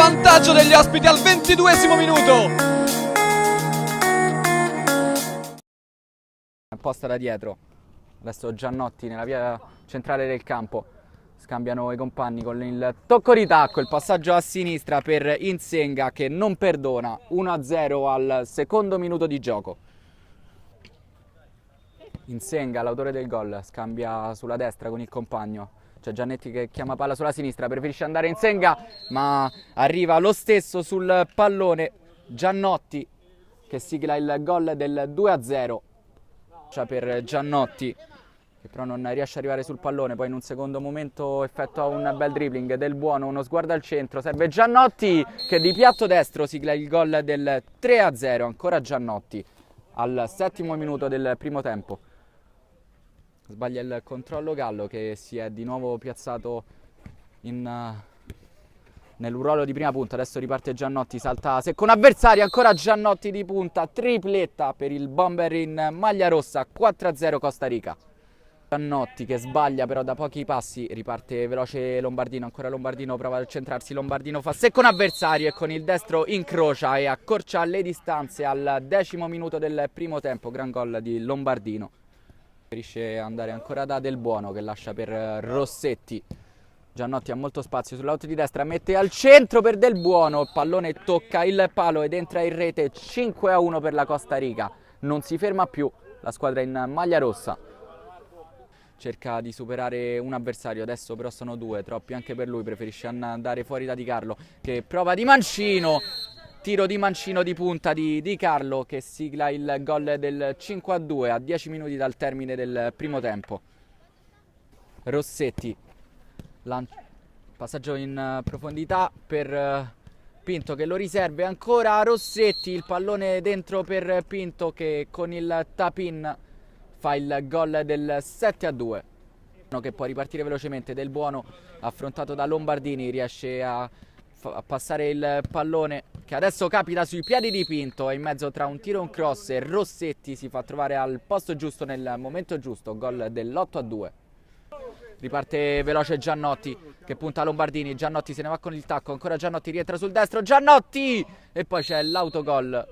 vantaggio degli ospiti al 22esimo minuto. Apposta da dietro, adesso Giannotti nella via centrale del campo, scambiano i compagni con il tocco di tacco, il passaggio a sinistra per Insenga che non perdona, 1-0 al secondo minuto di gioco. Insenga, l'autore del gol, scambia sulla destra con il compagno, c'è Giannetti che chiama palla sulla sinistra, preferisce andare Insenga ma arriva lo stesso sul pallone Giannotti che sigla il gol del 2-0 per Giannotti che però non riesce ad arrivare sul pallone, poi in un secondo momento effettua un bel dribbling del buono, uno sguardo al centro, serve Giannotti che di piatto destro sigla il gol del 3-0, ancora Giannotti al settimo minuto del primo tempo. Sbaglia il controllo Gallo che si è di nuovo piazzato nel ruolo di prima punta. Adesso riparte Giannotti, salta secco un avversario, ancora Giannotti di punta, tripletta per il bomber in maglia rossa, 4-0 Costa Rica. Giannotti che sbaglia però da pochi passi, riparte veloce Lombardino, ancora Lombardino prova a centrarsi, Lombardino fa secco un avversario e con il destro incrocia e accorcia le distanze al 10° minuto del primo tempo, gran gol di Lombardino. Preferisce andare ancora da Del Buono che lascia per Rossetti. Giannotti ha molto spazio sull'auto di destra, mette al centro per Del Buono, il pallone tocca il palo ed entra in rete, 5-1 per la Costa Rica. Non si ferma più la squadra in maglia rossa. Cerca di superare un avversario, adesso però sono due, troppi anche per lui, preferisce andare fuori da Di Carlo che prova di mancino. Tiro di mancino di punta di Di Carlo che sigla il gol del 5-2 a 10 minuti dal termine del primo tempo. Rossetti, passaggio in profondità per Pinto che lo riserve ancora a Rossetti, il pallone dentro per Pinto che con il tap-in fa il gol del 7-2. Che può ripartire velocemente, Del Buono affrontato da Lombardini riesce a passare il pallone che adesso capita sui piedi di Pinto, è in mezzo tra un tiro e un cross e Rossetti si fa trovare al posto giusto nel momento giusto, gol dell'8-2. Riparte veloce Giannotti che punta a Lombardini, Giannotti se ne va con il tacco, ancora Giannotti rientra sul destro, Giannotti! E poi c'è l'autogol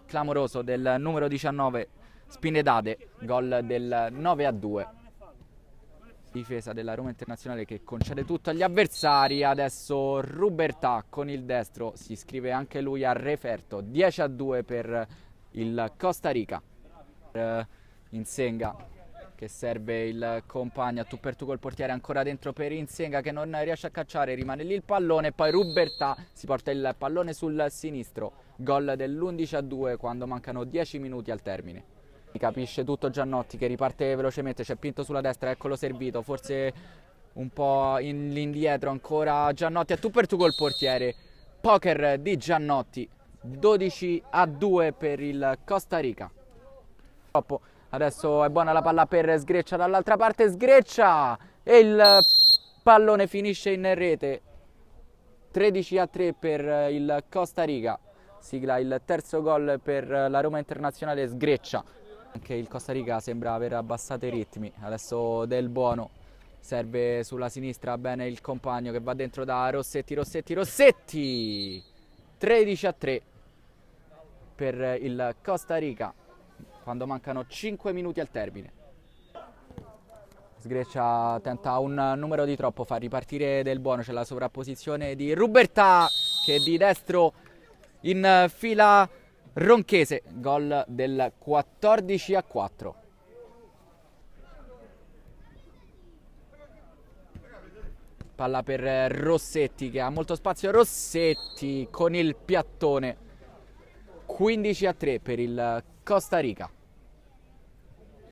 clamoroso del numero 19 Spinedade, gol del 9-2. Difesa della Roma Internazionale che concede tutto agli avversari, adesso Rubertà con il destro si iscrive anche lui a referto, 10-2 per il Costa Rica. Insenga che serve il compagno a tu per tu col portiere, ancora dentro per Insenga che non riesce a cacciare, rimane lì il pallone, poi Rubertà si porta il pallone sul sinistro, gol dell'11-2 quando mancano 10 minuti al termine. Capisce tutto Giannotti che riparte velocemente, c'è Pinto sulla destra, eccolo servito, forse un po' indietro ancora Giannotti a tu per tu col portiere, poker di Giannotti, 12-2 per il Costa Rica. Adesso è buona la palla per Sgreccia dall'altra parte, Sgreccia e il pallone finisce in rete, 13-3 per il Costa Rica, sigla il terzo gol per la Roma Internazionale Sgreccia. Anche il Costa Rica sembra aver abbassato i ritmi, adesso Del Buono serve sulla sinistra, bene il compagno che va dentro da Rossetti, 13-3 per il Costa Rica quando mancano 5 minuti al termine. Sgreccia tenta un numero di troppo, fa ripartire Del Buono, c'è la sovrapposizione di Rubertà che di destro infila Ronchese, gol del 14-4. Palla per Rossetti che ha molto spazio, Rossetti con il piattone, 15-3 per il Costa Rica.